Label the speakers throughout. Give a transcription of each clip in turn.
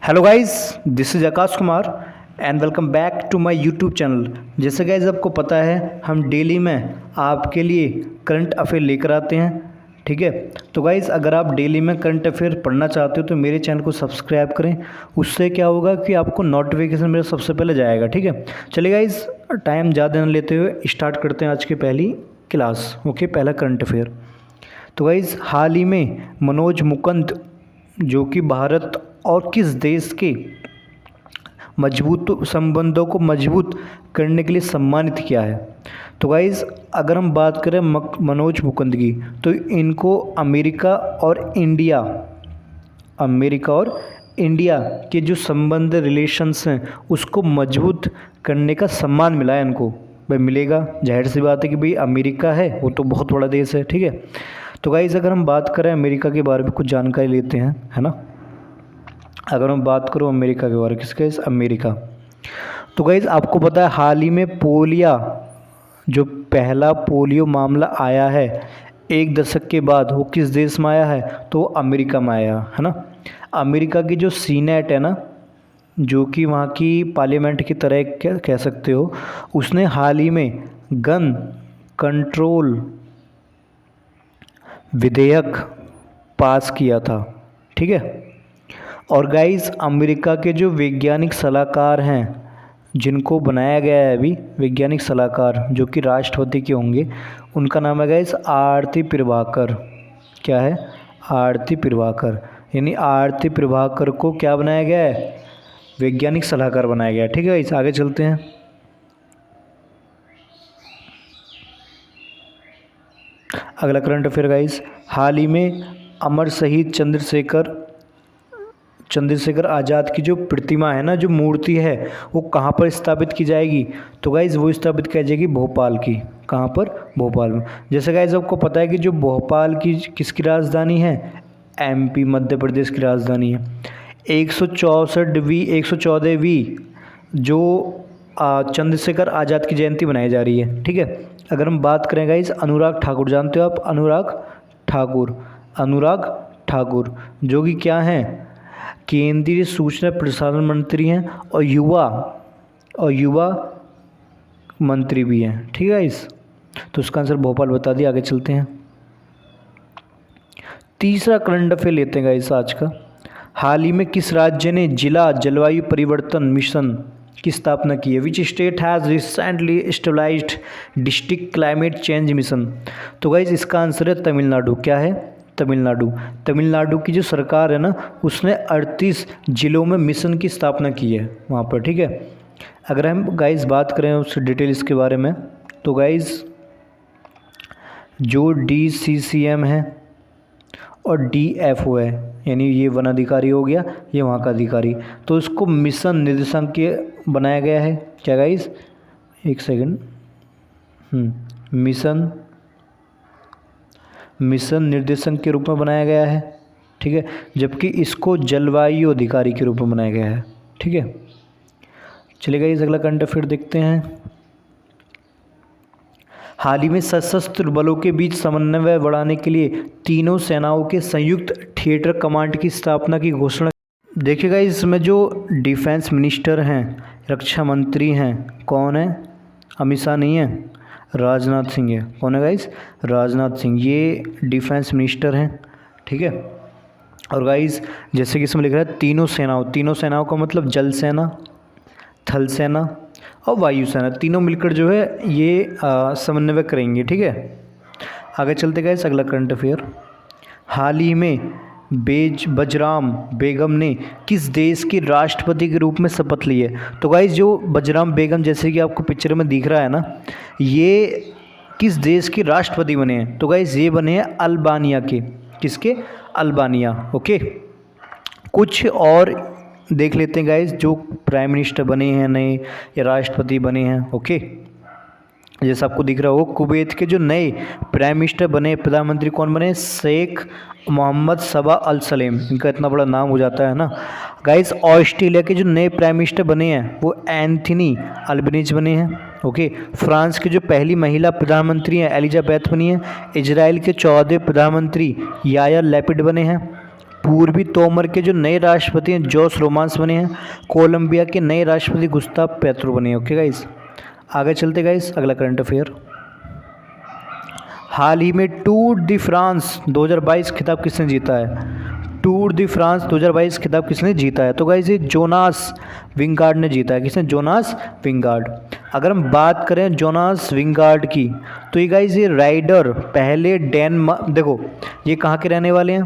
Speaker 1: Hello guys, this is Akash Kumar and welcome back to my YouTube channel. जैसे guys आपको पता है हम डेली में आपके लिए करंट अफेयर लेकर आते हैं। ठीक है, तो गाइस अगर आप डेली में करंट अफेयर पढ़ना चाहते हो तो मेरे चैनल को सब्सक्राइब करें। उससे क्या होगा कि आपको नोटिफिकेशन मेरा सबसे पहले जाएगा। ठीक है, चलिए गाइस टाइम ज़्यादा न लेते हुए स्टार्ट करते हैं आज की पहली क्लास। ओके, पहला करंट अफेयर। तो गाइस हाल ही में मनोज मुकुंद जो कि भारत और किस देश के मजबूत संबंधों को मजबूत करने के लिए सम्मानित किया है। तो गाइज़ अगर हम बात करें मनोज मुकुंद की, तो इनको अमेरिका और इंडिया के जो संबंध रिलेशंस हैं उसको मजबूत करने का सम्मान मिला है इनको। भाई मिलेगा, जाहिर सी बात है कि भाई अमेरिका है वो तो बहुत बड़ा देश है। ठीक है, तो गाइज़ अगर हम बात करें अमेरिका के बारे में कुछ जानकारी लेते हैं, है ना। अगर हम बात करूँ अमेरिका के बारे में, किसका इस अमेरिका, तो गाइज़ आपको पता है हाल ही में जो पहला पोलियो मामला आया है 1 दशक के बाद, वो किस देश में आया है, तो अमेरिका में आया है ना। अमेरिका की जो सीनेट है ना, जो कि वहाँ की पार्लियामेंट की तरह कह सकते हो, उसने हाल ही में गन कंट्रोल विधेयक पास किया था। ठीक है, और गाइस अमेरिका के जो वैज्ञानिक सलाहकार हैं जिनको बनाया गया है अभी वैज्ञानिक सलाहकार जो कि राष्ट्रपति के होंगे, उनका नाम है गाइस आरती प्रभाकर। क्या है? आरती प्रभाकर। यानी आरती प्रभाकर को क्या बनाया गया है? वैज्ञानिक सलाहकार बनाया गया है। ठीक है गाइस, आगे चलते हैं। अगला करंट अफेयर गाइस, हाल ही में अमर शहीद चंद्रशेखर आज़ाद की जो प्रतिमा है ना, जो मूर्ति है, वो कहाँ पर स्थापित की जाएगी, तो गाइज़ वो स्थापित की जाएगी भोपाल की। कहाँ पर? भोपाल में। जैसे गाइज़ आपको पता है कि जो भोपाल की किसकी राजधानी है? एमपी, मध्य प्रदेश की राजधानी है। 114वीं जो चंद्रशेखर आज़ाद की जयंती मनाई जा रही है। ठीक है, अगर हम बात करें गाइज़ अनुराग ठाकुर, जानते हो आप अनुराग ठाकुर जो कि क्या हैं? केंद्रीय सूचना प्रसारण मंत्री हैं और युवा मंत्री भी हैं। ठीक है इस, तो उसका आंसर भोपाल बता दिया। आगे चलते हैं, तीसरा करंट अफेयर लेते हैं गाइस आज का। हाल ही में किस राज्य ने जिला जलवायु परिवर्तन मिशन की स्थापना की है? Which state has recently established district climate change mission? तो गाइस इसका आंसर है तमिलनाडु। क्या है? तमिलनाडु की जो सरकार है ना, उसने 38 जिलों में मिशन की स्थापना की है वहाँ पर। ठीक है, अगर हम गाइस बात करें उस डिटेल इसके बारे में, तो गाइस जो DCCM है और DFO है, यानी ये वन अधिकारी हो गया, ये वहाँ का अधिकारी, तो इसको मिशन निर्देशांक के बनाया गया है। क्या गाइस? एक सेकंड, मिशन निर्देशक के रूप में बनाया गया है। ठीक है, जबकि इसको जलवायु अधिकारी के रूप में बनाया गया है। ठीक है, चलिए गाइस अगला करंट अफेयर देखते हैं। हाल ही में सशस्त्र बलों के बीच समन्वय बढ़ाने के लिए तीनों सेनाओं के संयुक्त थिएटर कमांड की स्थापना की घोषणा। देखिएगा इसमें जो डिफेंस मिनिस्टर हैं, रक्षा मंत्री हैं, कौन है? अमित शाह नहीं है, राजनाथ सिंह है। कौन है गाइस? राजनाथ सिंह, ये डिफेंस मिनिस्टर हैं। ठीक है, और गाइस जैसे कि इसमें लिख रहा है तीनों सेनाओं का मतलब जल सेना, थल सेना और वायु सेना, तीनों मिलकर जो है ये समन्वय करेंगे। ठीक है, आगे चलते गाइस अगला करंट अफेयर। हाल ही में बजराम बेगम ने किस देश की राष्ट्रपति के रूप में शपथ ली है? तो गाइस जो बजराम बेगम, जैसे कि आपको पिक्चर में दिख रहा है ना, ये किस देश की राष्ट्रपति बने हैं? तो गाइस ये बने हैं अल्बानिया के। किसके? अल्बानिया। ओके, कुछ और देख लेते हैं गाइस जो प्राइम मिनिस्टर बने हैं नए या राष्ट्रपति बने हैं। ओके, जैसा आपको दिख रहा हो, कुवैत के जो नए प्राइम मिनिस्टर बने, प्रधानमंत्री कौन बने? शेख मोहम्मद सबा अल सलेम। इनका इतना बड़ा नाम हो जाता है ना। गाइस ऑस्ट्रेलिया के जो नए प्राइम मिनिस्टर बने हैं वो एंथनी अल्बनीज बने हैं। ओके, फ्रांस की जो पहली महिला प्रधानमंत्री हैं एलिजाबेथ बनी है। इजराइल के 14वें प्रधानमंत्री यायर लैपिड बने हैं। पूर्वी तोमर के जो नए राष्ट्रपति हैं जोस रोमांस बने हैं। कोलंबिया के नए राष्ट्रपति गुस्ताव पेट्रो बने हैं। ओके गाइस, आगे चलते गाइस, अगला करंट अफेयर। हाल ही में टूर डी फ्रांस 2022 खिताब किसने जीता है? टूर डी फ्रांस 2022 खिताब किसने जीता है? तो गाइस ये जोनास विंगार्ड ने जीता है। किसने? Jonas Wingard. अगर हम बात करें जोनास विंगार्ड की, तो ये गाइस ये राइडर पहले डेनमार्क, देखो ये कहाँ के रहने वाले हैं?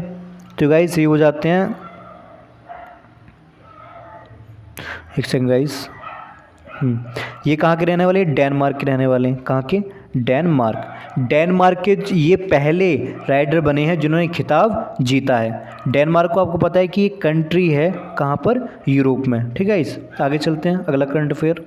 Speaker 1: तो गाइस ये हो जाते हैं, एक सेकंड गाइस, ये कहाँ के रहने वाले हैं? डेनमार्क के रहने वाले हैं। कहाँ के? डेनमार्क के ये पहले राइडर बने हैं जिन्होंने खिताब जीता है। डेनमार्क को आपको पता है कि ये कंट्री है कहाँ पर? यूरोप में। ठीक है इस आगे चलते हैं, अगला करंट अफेयर।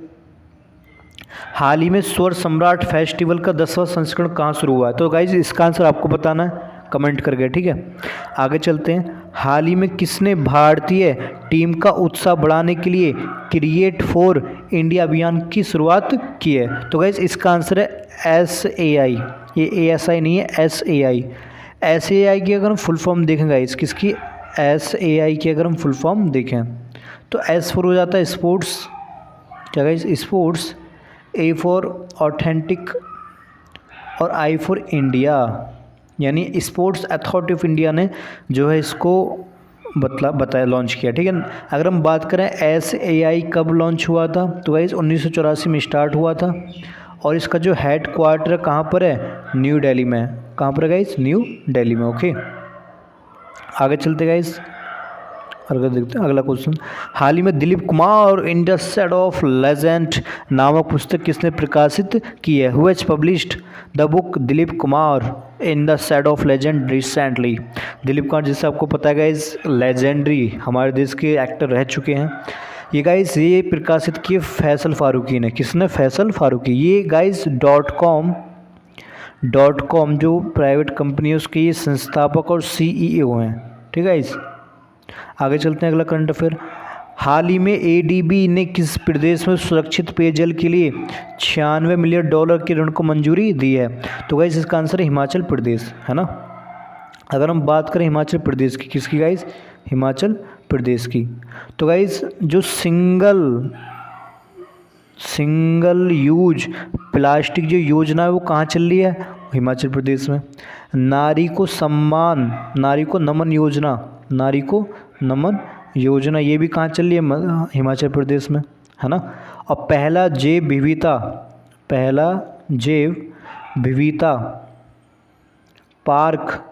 Speaker 1: हाल ही में स्वर सम्राट फेस्टिवल का 10वां संस्करण कहाँ शुरू हुआ है? तो गाइज इसका आंसर आपको बताना है, कमेंट करके। ठीक है, आगे चलते हैं। हाल ही में किसने भारतीय टीम का उत्साह बढ़ाने के लिए क्रिएट फॉर इंडिया अभियान की शुरुआत की है? तो गाइज इसका आंसर है SAI। ये ASI नहीं है, SAI। SAI की अगर हम फुल फॉर्म देखें गाइज, किसकी? SAI की अगर हम फुल फॉर्म देखें तो S फॉर हो जाता है स्पोर्ट्स। क्या guys? Sports. A for authentic और I फॉर इंडिया, यानी स्पोर्ट्स अथॉरिटी ऑफ इंडिया ने जो है इसको बताया, लॉन्च किया। ठीक है, अगर हम बात करें SAI कब लॉन्च हुआ था, तो गाइज 1984 में स्टार्ट हुआ था और इसका जो हेड क्वार्टर कहाँ पर है? न्यू दिल्ली में। कहाँ पर है गाइज? न्यू दिल्ली में। ओके, आगे चलते गाइज, अगर देखते हैं अगला क्वेश्चन। हाल ही में Dilip Kumar in the shade of legend नामक पुस्तक किसने प्रकाशित की है? Who has published the book Dilip Kumar in the shade of legend recently? Dilip Kumar, जिससे आपको पता है गाइज लेजेंडरी हमारे देश के एक्टर रह चुके हैं, ये गाइज ये प्रकाशित किए फैसल फारूकी ने। किसने? फैसल फारूकी। ये गाइज .com जो प्राइवेट कंपनी है उसके ये संस्थापक और CEO हैं। ठीक है गाइज, आगे चलते हैं, अगला करंट अफेयर। हाल ही में ADB ने किस प्रदेश में सुरक्षित पेयजल के लिए $96 मिलियन के ऋण को मंजूरी दी है? तो गाइस इसका आंसर है हिमाचल प्रदेश, है ना। अगर हम बात करें हिमाचल प्रदेश की, किसकी गाइस? हिमाचल प्रदेश की। तो गाइस जो सिंगल यूज प्लास्टिक जो योजना है वो कहाँ चल रही है? हिमाचल प्रदेश में। नारी को नमन योजना ये भी कहाँ चल रही है? हिमाचल प्रदेश में, है ना। और पहला जैव विविधता पार्क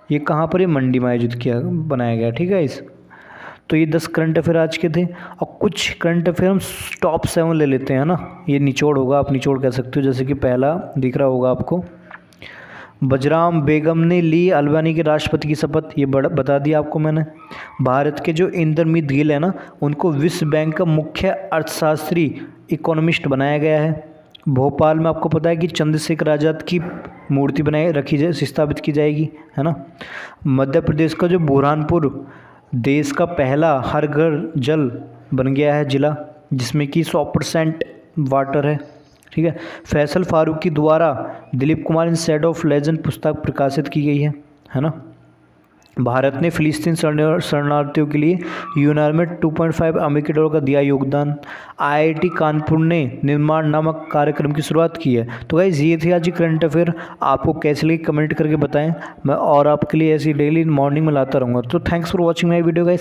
Speaker 1: ये कहाँ पर है? मंडी में आयोजित बनाया गया। ठीक है इस तो ये 10 करंट अफेयर आज के थे, और कुछ करंट अफेयर हम टॉप 7 ले लेते हैं ना। ये निचोड़ होगा, आप निचोड़ कह सकते हो। जैसे कि पहला दिख रहा होगा आपको, बजराम बेगम ने ली अल्बानी के राष्ट्रपति की शपथ, ये बता दिया आपको मैंने। भारत के जो इंद्रमित गिल है ना, उनको विश्व बैंक का मुख्य अर्थशास्त्री इकोनॉमिस्ट बनाया गया है। भोपाल में आपको पता है कि चंद्रशेखर आज़ाद की मूर्ति स्थापित की जाएगी, है ना। मध्य प्रदेश का जो बुरहानपुर देश का पहला हर घर जल बन गया है जिला, जिसमें कि 100% वाटर है। ठीक है, फैसल फारूकी द्वारा दिलीप कुमार इन शेड ऑफ लेजेंड पुस्तक प्रकाशित की गई है ना। भारत ने फिलिस्तीन शरणार्थियों के लिए यूएनआर में $2.5 अमेरिकी का दिया योगदान। IIT कानपुर ने निर्माण नामक कार्यक्रम की शुरुआत की है। तो गाइस ये थे आज की करंट अफेयर, आपको कैसे लगे कमेंट करके बताएं। मैं और आपके लिए ऐसी डेली मॉर्निंग में लाता रहूँगा। तो thanks for watching my video guys.